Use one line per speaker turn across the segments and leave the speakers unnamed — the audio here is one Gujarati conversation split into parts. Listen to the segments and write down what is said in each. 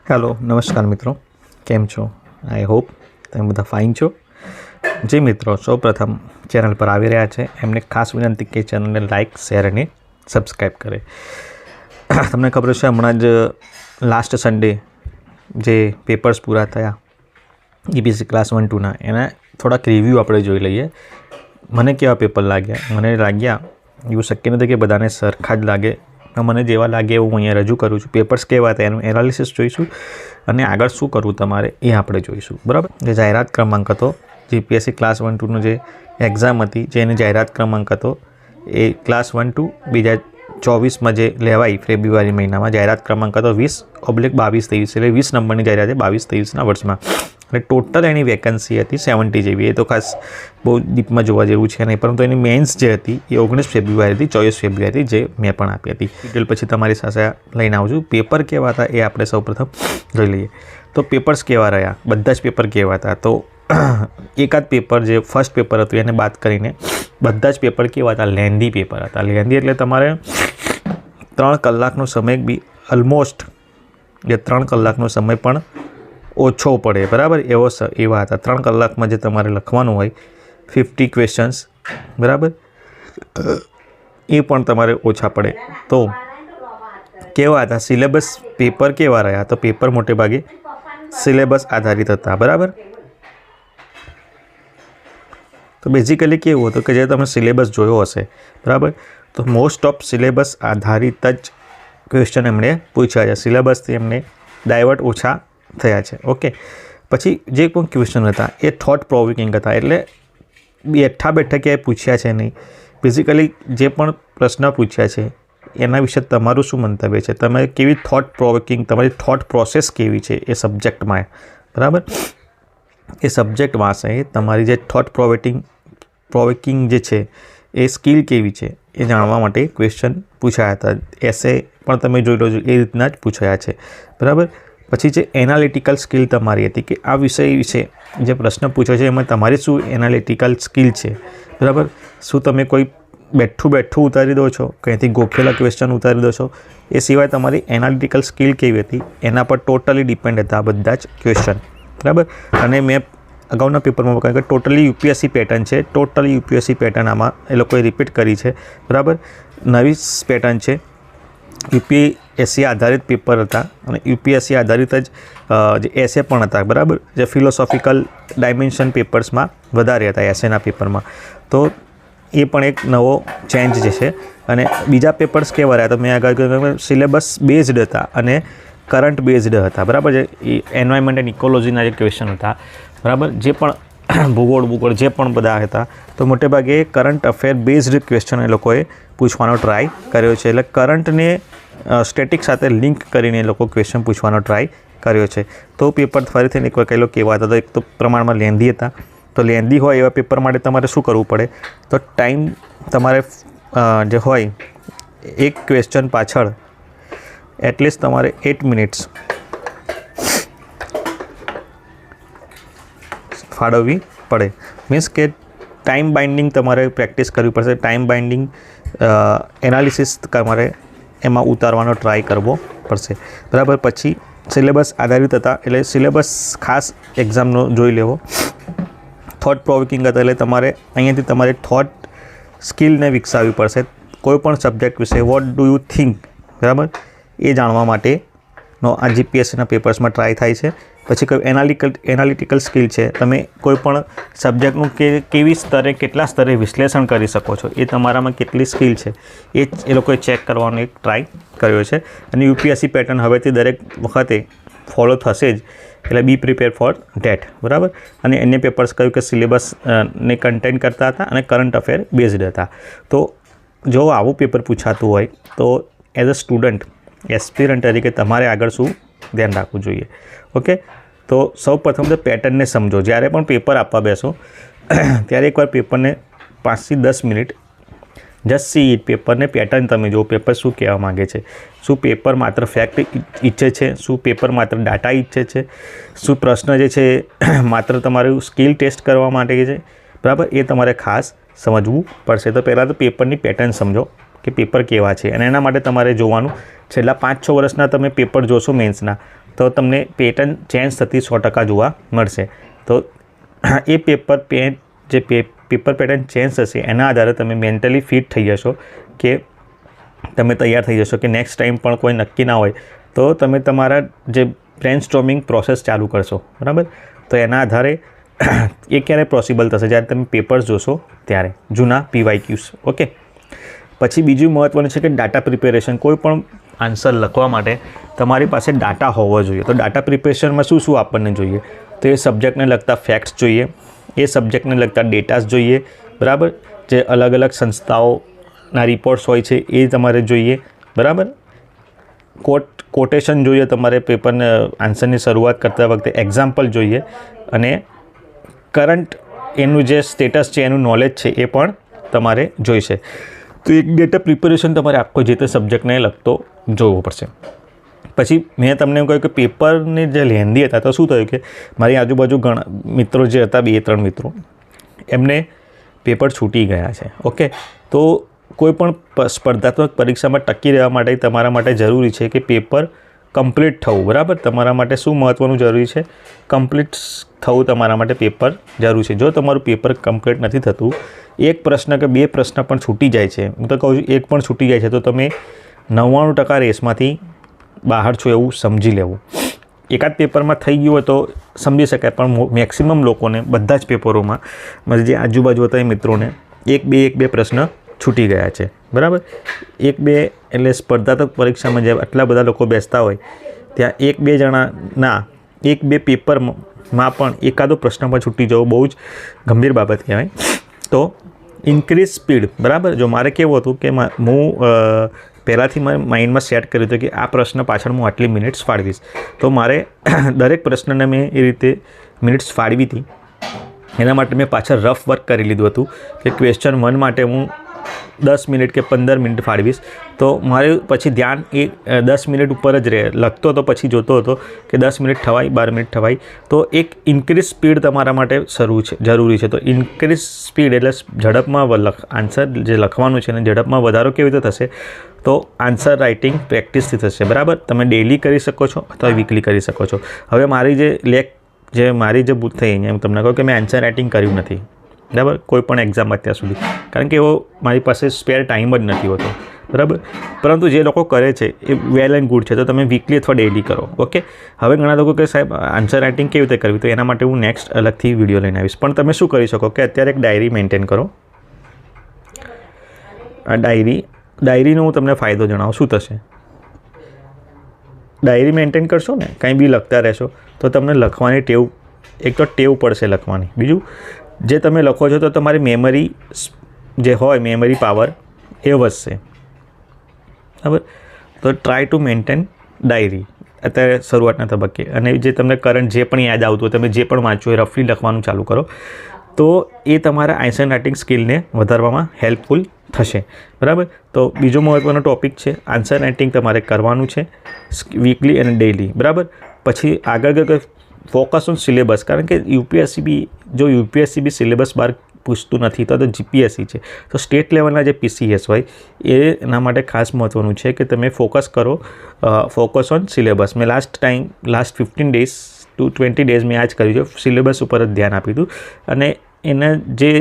હેલો નમસ્કાર મિત્રો, કેમ છો? આઈ હોપ તમે બધા ફાઇન છો. જે મિત્રો સૌપ્રથમ ચેનલ પર આવી રહ્યા છે એમને ખાસ વિનંતી કે ચેનલને લાઇક, શેર અને સબસ્ક્રાઈબ કરે. તમને ખબર છે હમણાં જ લાસ્ટ સન્ડે જે પેપર્સ પૂરા થયા EPC ક્લાસ 1-2ના, એના થોડાક રિવ્યૂ આપણે જોઈ લઈએ. મને કેવા પેપર લાગ્યા? મને લાગ્યા એવું શક્ય નથી કે બધાને સરખા જ લાગે. મને જેવા લાગે એવું હું અહીંયા રજૂ કરું છું. પેપર્સ કેવા હતા એનું એનાલિસિસ જોઈશું અને આગળ શું કરવું તમારે એ આપણે જોઈશું. બરાબર. જે જાહેરાત ક્રમાંક હતો GPSC ક્લાસ 1-2નો જે એક્ઝામ હતી, જે એની જાહેરાત ક્રમાંક હતો એ ક્લાસ 1-2 2024માં જે લેવાઈ ફેબ્રુઆરી મહિનામાં જાહેરાત ક્રમાંક હતો 20/22-23, એટલે 20 નંબરની જાહેરાત 22-23ના વર્ષમાં. એટલે ટોટલ એની વેકન્સી હતી 70 જેવી. એ તો ખાસ બહુ ડીપમાં જોવા જેવું છે નહીં, પરંતુ એની મેન્સ જે હતી એ 19 ફેબ્રુઆરીથી 24 ફેબ્રુઆરી જે મેં પણ આપી હતી. ડિટેલ પછી તમારી સાથે લઈને આવું છું. પેપર કેવા હતા એ આપણે સૌપ્રથમ જોઈ લઈએ. તો પેપર્સ કેવા રહ્યા? બધા જ પેપર કેવા હતા? તો એકાદ પેપર જે ફર્સ્ટ પેપર હતું એને બાદ કરીને બધા જ પેપર કેવા હતા? લેન્ધી પેપર હતા. લેન્ધી એટલે તમારે 3 કલાકનો સમય બી ઓલમોસ્ટ જે 3 કલાકનો સમય પણ ઓછો પડે. બરાબર. એવા હતા. 3 કલાકમાં જે તમારે લખવાનું હોય 50 ક્વેશ્ચન્સ, બરાબર, એ પણ તમારે ઓછા પડે. તો કેવા હતા? સિલેબસ પેપર કેવા રહ્યા? તો પેપર મોટે ભાગે સિલેબસ આધારિત હતા. બરાબર. તો બેઝિકલી કેવું હતું કે જે તમે સિલેબસ જોયો હશે, બરાબર, તો મોસ્ટ ઓફ સિલેબસ આધારિત જ ક્વેશ્ચન એમણે પૂછ્યા છે. સિલેબસથી એમને ડાયવર્ટ ઓછા થયા છે. ઓકે. પછી જે પણ ક્વેશ્ચન હતા એ થોટ પ્રોવોકિંગ હતા, એટલે બેઠા ક્યાંય પૂછ્યા છે નહીં. બેઝિકલી જે પણ પ્રશ્ન પૂછ્યા છે એના વિશે તમારું શું મંતવ્ય છે? તમે કેવી થોટ પ્રોવોકિંગ, તમારી થોટ પ્રોસેસ કેવી છે એ સબ્જેક્ટમાં, બરાબર, એ સબ્જેક્ટ વાંચે તમારી જે થોટ પ્રોવોકિંગ જે છે એ સ્કિલ કેવી છે એ જાણવા માટે ક્વેશ્ચન પૂછાયા હતા. એસે પણ તમે જોઈ લો છો એ રીતના જ પૂછાયા છે. બરાબર. પછી જે એનાલિટિકલ સ્કિલ તમારી હતી કે આ વિષય વિશે જે પ્રશ્ન પૂછ્યો છે એમાં તમારી શું એનાલિટિકલ સ્કિલ છે. બરાબર. શું તમે કોઈ બેઠું ઉતારી દો છો, કંઈથી ગોખેલા ક્વેશ્ચન ઉતારી દો છો? એ સિવાય તમારી એનાલિટિકલ સ્કિલ કેવી હતી એના પર ટોટલી ડિપેન્ડ હતા બધા જ ક્વેશ્ચન. બરાબર. અને મેં અગાઉના પેપરમાં કહ્યું કે ટોટલી UPSC પેટર્ન છે. ટોટલી UPSC પેટર્ન આમાં એ લોકોએ રિપીટ કરી છે. બરાબર. નવી પેટર્ન છે. UPSC આધારિત પેપર હતા અને UPSC આધારિત જ જે એસે પણ હતા. બરાબર. જે ફિલોસોફિકલ ડાયમેન્શન પેપર્સમાં વધારે હતા એસેના પેપરમાં. તો એ પણ એક નવો ચેન્જ જે છે. અને બીજા પેપર્સ કેવા રહ્યા? તો મેં આગળ કહ્યું સિલેબસ બેઝડ હતા અને કરંટ બેઝડ હતા. બરાબર. જે એન્વાયરમેન્ટ એન્ડ ઇકોલોજીના જે ક્વેશ્ચન હતા, બરાબર, જે પણ ભૂગોળ જે પણ બધા હતા, તો મોટે ભાગે કરંટ અફેર બેઝડ ક્વેશ્ચન એ લોકોએ પૂછવાનો ટ્રાય કર્યો છે. એટલે કરંટને સ્ટેટિક સાથે લિંક કરીને એ લોકો ક્વેશ્ચન પૂછવાનો ટ્રાય કર્યો છે. તો પેપર ફરીથી એકવાર કહી લો કેવા હતા? તો એક તો પ્રમાણમાં લેન્ધી હતા. તો લેન્ધી હોય એવા પેપર માટે તમારે શું કરવું પડે? તો ટાઈમ તમારે જે હોય એક ક્વેશ્ચન પાછળ એટલીસ્ટ તમારે 8 મિનિટ્સ ફાળવવી પડે. મીન્સ કે ટાઈમ બાઇન્ડિંગ તમારે પ્રેક્ટિસ કરવી પડશે. ટાઈમ બાઇન્ડિંગ એનાલિસિસ તમારે એમાં ઉતારવાનો ટ્રાય કરવો પડશે. બરાબર. પછી સિલેબસ આધારિત હતા એટલે સિલેબસ ખાસ એક્ઝામનો જોઈ લેવો. થોટ પ્રોવોકિંગ હતા એટલે તમારે અહીંયાથી તમારે થોટ સ્કિલને વિકસાવવી પડશે. કોઈ પણ સબ્જેક્ટ વિશે વોટ ડુ યુ થિંક, બરાબર, એ જાણવા માટેનો આ GPSCના પેપર્સમાં ટ્રાય થાય છે. પછી કોઈ એનાલિટિકલ સ્કિલ છે. તમે કોઈ પણ સબ્જેક્ટનું કેવી સ્તરે, કેટલા સ્તરે વિશ્લેષણ કરી શકો છો, એ તમારામાં કેટલી સ્કિલ છે એ લોકોએ ચેક કરવાનો એક ટ્રાય કર્યો છે. અને UPSC પેટર્ન હવેથી દરેક વખતે ફોલો થશે જ, એટલે બી પ્રિપેર ફોર ડેટ. બરાબર. અને અન્ય પેપર્સ કહ્યું કે સિલેબસ ને કન્ટેન્ટ કરતા હતા અને કરંટ અફેર બેઝડ હતા. તો જો આવું પેપર પૂછાતું હોય તો એઝ અ સ્ટુડન્ટ, એસ્પિરન્ટ તરીકે તમારે આગળ શું ધ્યાન રાખવું જોઈએ? ઓકે. તો સૌ પ્રથમ તો પેટર્નને સમજો. જ્યારે પણ પેપર આપવા બેસો ત્યારે એકવાર પેપરને 5 થી 10 મિનિટ જસ્ટ સી ઇટ. પેપરને પેટર્ન તમે જુઓ. પેપર શું કહેવા માગે છે? શું પેપર માત્ર ફેક્ટ ઈચ્છે છે? શું પેપર માત્ર ડાટા ઈચ્છે છે? શું પ્રશ્ન જે છે માત્ર તમારું સ્કિલ ટેસ્ટ કરવા માટે છે? બરાબર. એ તમારે ખાસ સમજવું પડશે. તો પહેલાં તો પેપરની પેટર્ન સમજો કે પેપર કેવા છે, અને એના માટે તમારે જોવાનું છેલ્લા 5-6 વર્ષના તમે પેપર જોશો મેન્સના તો તમને પેટર્ન ચેન્જ થતી 100% જોવા મળશે. તો એ પેપર પેટર્ન ચેન્જ થશે એના આધારે તમે મેન્ટલી ફિટ થઈ જશો કે તમે તૈયાર થઈ જશો કે નેક્સ્ટ ટાઈમ પણ કોઈ નક્કી ના હોય તો તમે તમારા જે બ્રેનસ્ટોર્મિંગ પ્રોસેસ ચાલુ કરશો. બરાબર, તો એના આધારે એ ક્યારે પોસિબલ થશે? જ્યારે તમે પેપર્સ જોશો ત્યારે, જૂના PYQs. ઓકે, પછી બીજું મહત્ત્વનું છે કે ડાટા પ્રિપેરેશન. કોઈ પણ આન્સર લખવા માટે તમારી પાસે ડાટા હોવો જોઈએ. તો ડાટા પ્રિપેરેશનમાં શું શું આપણને જોઈએ? તો એ સબ્જેક્ટને લગતા ફેક્ટ્સ જોઈએ, એ સબ્જેક્ટને લગતા ડેટાસ જોઈએ. બરાબર, જે અલગ અલગ સંસ્થાઓના રિપોર્ટ્સ હોય છે એ તમારે જોઈએ. બરાબર, કોટેશન જોઈએ તમારે પેપરને આન્સરની શરૂઆત કરતા વખતે, એક્ઝામ્પલ જોઈએ, અને કરંટ એનું જે સ્ટેટસ છે એનું નોલેજ છે એ પણ તમારે જોઈશે. તો એક ડેટા પ્રિપેરેશન તમારે આખો જે તે સબ્જેક્ટને લગતો જોવો પડશે. પછી મેં તમને એમ કહ્યું કે પેપરને જે લેન્ધી હતા તો શું થયું કે મારી આજુબાજુ ઘણા મિત્રો જે હતા, 2-3 મિત્રો, એમને પેપર છૂટી ગયા છે. ઓકે, તો કોઈ પણ સ્પર્ધાત્મક પરીક્ષામાં ટકી રહેવા માટે તમારા માટે જરૂરી છે કે પેપર કમ્પ્લીટ થવું. બરાબર, તમારા માટે શું મહત્ત્વનું જરૂરી છે? કમ્પ્લીટ થવું તમારા માટે પેપર જરૂરી છે. જો તમારું પેપર કમ્પ્લીટ નથી થતું, એક પ્રશ્ન કે 2 પ્રશ્ન પણ છૂટી જાય છે, હું તો કહું છું એક પણ છૂટી જાય છે, તો તમે 99% રેસમાંથી બહાર છો એવું સમજી લેવું. એકાદ પેપરમાં થઈ ગયું હોય તો સમજી શકાય, પણ મેક્સિમમ લોકોને બધા જ પેપરોમાં મારી જે આજુબાજુ હતા એ મિત્રોને 1-2 પ્રશ્ન છૂટી ગયા છે. બરાબર, 1-2 એટલે સ્પર્ધાત્મક પરીક્ષામાં જે આટલા બધા લોકો બેસતા હોય ત્યાં 1-2 જણાના 1-2 પેપરમાં પણ એકાદો પ્રશ્ન પણ છૂટી જવો બહુ જ ગંભીર બાબત કહેવાય. તો ઇન્ક્રીઝ સ્પીડ. બરાબર, જો મારે કેવું હતું કે હું પહેલાંથી મેં માઇન્ડમાં સેટ કર્યું હતું કે આ પ્રશ્ન પાછળ હું આટલી મિનિટ્સ ફાળવીશ, તો મારે દરેક પ્રશ્નને મેં એ રીતે મિનિટ્સ ફાળવી હતી. એના માટે મેં પાછળ રફ વર્ક કરી લીધું હતું કે ક્વેશ્ચન 1 માટે હું 10 મિનિટ કે 15 મિનિટ ફાળવીશ, તો મારે પછી ધ્યાન એ 10 મિનિટ ઉપર જ રહે. લખતો હતો, પછી જોતો હતો કે 10 મિનિટ થવાય, 12 મિનિટ થવાય. તો એક ઇન્ક્રીઝ સ્પીડ તમારા માટે જરૂરી છે. તો ઇન્ક્રીઝ સ્પીડ એટલે ઝડપમાં આન્સર જે લખવાનું છે અને ઝડપમાં વધારો કેવી રીતે થશે? તો આન્સર રાઇટિંગ પ્રેક્ટિસથી થશે. બરાબર, તમે ડેઇલી કરી શકો છો અથવા વીકલી કરી શકો છો. હવે મારી મારી જે ભૂલ થઈ અહીંયા હું તમને કહું કે મેં આન્સર રાઇટિંગ કર્યું નથી. બરાબર, કોઈ પણ એક્ઝામ અત્યાર સુધી, કારણ કે એવો મારી પાસે સ્પેર ટાઈમ જ નથી હોતો. બરાબર, પરંતુ જે લોકો કરે છે એ વેલ એન્ડ ગુડ છે, તો તમે વીકલી અથવા ડેઇલી કરો. ઓકે, હવે ઘણા લોકો કે સાહેબ આન્સર રાઇટિંગ કેવી રીતે કરવી? તો એના માટે હું નેક્સ્ટ અલગથી વિડીયો લઈને આવીશ. પણ તમે શું કરી શકો કે અત્યારે એક ડાયરી મેન્ટેન કરો. આ ડાયરીનો હું તમને ફાયદો જણાવું શું થશે. ડાયરી મેન્ટેન કરશો ને, કંઈ બી લખતા રહેશો તો તમને લખવાની ટેવ પડશે લખવાની. બીજું, જે તમે લખો છો તો તમારી મેમરી જે હોય, મેમરી પાવર એ વધશે. બરાબર, તો ટ્રાય ટુ મેન્ટેન ડાયરી અત્યારે શરૂઆતના તબક્કે. અને જે તમને કરંટ જે પણ યાદ આવતું હોય, તમે જે પણ વાંચો એ રફલી લખવાનું ચાલુ કરો, તો એ તમારા આન્સર રાઇટિંગ સ્કિલને વધારવામાં હેલ્પફુલ થશે. બરાબર, તો બીજો મહત્ત્વનો ટૉપિક છે આન્સર રાઇટિંગ તમારે કરવાનું છે વીકલી અને ડેઇલી. બરાબર, પછી આગળ ફોકસ ઓન સિલેબસ, કારણ કે યુપીએસસી બી સિલેબસ બહાર પૂછતું નથી, તો જીપીએસસી છે. તો સ્ટેટ લેવલના જે PCS હોય એના માટે ખાસ મહત્ત્વનું છે કે તમે ફોકસ કરો, ફોકસ ઓન સિલેબસ. મેં લાસ્ટ 15 days to 20 days મેં આ જ કર્યું છે, સિલેબસ ઉપર જ ધ્યાન આપ્યું હતું. અને એના જે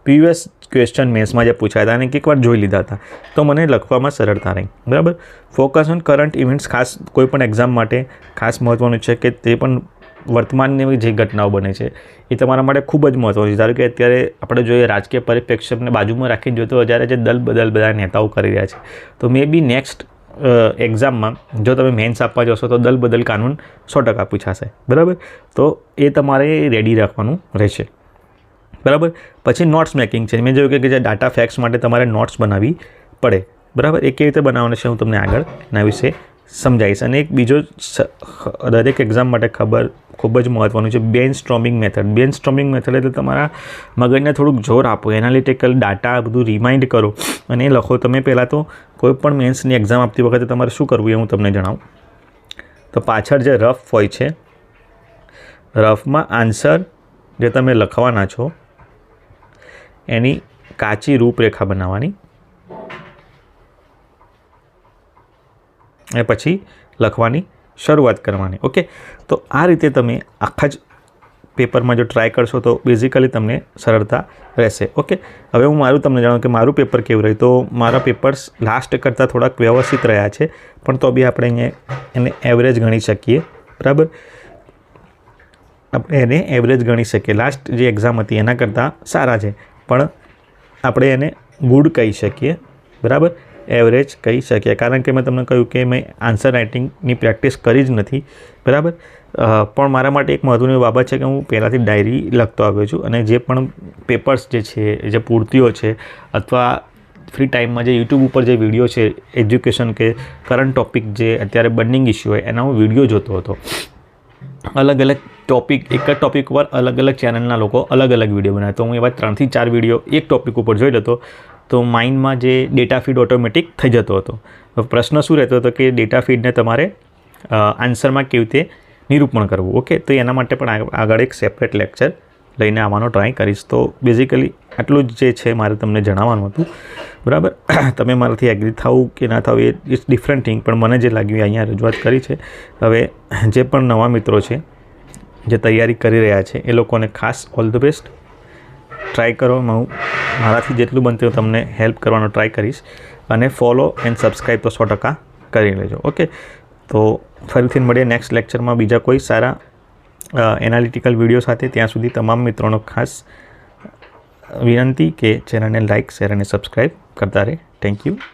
પ્રીવિયસ ક્વેશ્ચન મેન્સમાં જે પૂછાયા હતા અને એકવાર જોઈ લીધા હતા, તો મને લખવામાં સરળતા રહી. બરાબર, ફોકસ ઓન કરંટ ઇવેન્ટ્સ ખાસ કોઈ પણ એક્ઝામ માટે ખાસ મહત્ત્વનું છે કે તે પણ વર્તમાનની જે ઘટનાઓ બને છે એ તમારા માટે ખૂબ જ મહત્ત્વનું છે. ધારો કે અત્યારે આપણે જોઈએ રાજકીય પરિપ્રેક્ષ્યને બાજુમાં રાખીને જોઈએ તો જ્યારે જે દલ બદલ બધા નેતાઓ કરી રહ્યા છે, તો મે બી નેક્સ્ટ એક્ઝામમાં જો તમે મેન્સ આપવા જશો તો દલ બદલ કાનૂન 100% પૂછાશે. બરાબર, તો એ તમારે રેડી રાખવાનું રહેશે. બરાબર, પછી નોટ્સ મેકિંગ છે. મેં જોયું કે જે ડાટા ફેક્ટ્સ માટે તમારે નોટ્સ બનાવવી પડે. બરાબર, એ કેવી રીતે બનાવવાનું છે હું તમને આગળ એના વિશે સમજાવીશ. અને એક બીજો દરેક એક્ઝામ માટે ખૂબ જ મહત્ત્વનું છે બ્રેનસ્ટોર્મિંગ મેથડ. બ્રેનસ્ટોર્મિંગ મેથડ એટલે તમારા મગજને થોડુંક જોર આપો, એનાલિટિકલ ડાટા બધું રિમાઇન્ડ કરો અને એ લખો. તમે પહેલાં તો કોઈ પણ મેન્સની એક્ઝામ આપતી વખતે તમારે શું કરવું એ હું તમને જણાવું. તો પાછળ જે રફ હોય છે, રફમાં આન્સર જે તમે લખવાના છો એની કાચી રૂપરેખા બનાવવાની. અને પછી લખવાની શરૂઆત કરવાની. ઓકે, તો આ રીતે તમે આખા જ પેપરમાં જો ટ્રાય કરશો તો બેઝિકલી તમને સરળતા રહેશે. ઓકે, હવે હું મારું તમને જણાવું કે મારું પેપર કેવું રહ્યું. તો મારા પેપર્સ લાસ્ટ કરતાં થોડાક વ્યવસ્થિત રહ્યા છે, પણ તો બી આપણે અહીંયા એને એવરેજ ગણી શકીએ. બરાબર, આપણે એને એવરેજ ગણી શકીએ. લાસ્ટ જે એક્ઝામ હતી એના કરતાં સારા છે, પણ આપણે એને ગુડ કહી શકીએ. બરાબર, એવરેજ કહી શકીએ, કારણ કે મેં તમને કહ્યું કે મેં આન્સર રાઇટિંગની પ્રેક્ટિસ કરી જ નથી. બરાબર, પણ મારા માટે એક મહત્ત્વની બાબત છે કે હું પહેલાંથી ડાયરી લખતો આવ્યો છું, અને જે પણ પેપર્સ જે છે, જે પૂર્તિઓ છે, અથવા ફ્રી ટાઈમમાં જે યુટ્યુબ ઉપર જે વિડીયો છે એજ્યુકેશન કે કરંટ ટૉપિક જે અત્યારે બર્નિંગ ઇસ્યુ હોય એના હું વિડીયો જોતો હતો. અલગ અલગ ટૉપિક, એક જ ટૉપિક ઉપર અલગ અલગ ચેનલના લોકો અલગ અલગ વિડીયો બનાવે. તો હું એવા 3 થી 4 વિડીયો એક ટૉપિક ઉપર જોઈ લેતો, તો માઇન્ડમાં જે ડેટા ફીડ ઓટોમેટિક થઈ જતો હતો. પ્રશ્ન શું રહેતો હતો કે ડેટા ફીડને તમારે આન્સરમાં કેવી રીતે નિરૂપણ કરવું. ઓકે, તો એના માટે પણ આગળ એક સેપરેટ લેક્ચર લઈને આવવાનો ટ્રાય કરીશ. તો બેઝિકલી આટલું જ જે છે મારે તમને જણાવવાનું હતું. બરાબર, તમે મારાથી એગ્રી થાવું કે ના થાવું એ ઇટ્સ ડિફરન્ટ થિંગ, પણ મને જે લાગ્યું અહીંયા રજૂઆત કરી છે. હવે જે પણ નવા મિત્રો છે જે તૈયારી કરી રહ્યા છે એ લોકોને ખાસ ઓલ ધ બેસ્ટ. ટ્રાય કરો, હું મારાથી જેટલું બનતું તમને હેલ્પ કરવાનો ટ્રાય કરીશ. અને ફોલો એન્ડ સબસ્ક્રાઈબ તો 100% કરી લેજો. ઓકે, તો ફરીથી મળીએ નેક્સ્ટ લેક્ચરમાં બીજા કોઈ સારા એનાલિટિકલ વિડીયો સાથે. ત્યાં સુધી તમામ મિત્રોનો ખાસ વિનંતી કે ચેનલને લાઇક, શેર અને સબસ્ક્રાઈબ કરતા રહે. Thank you.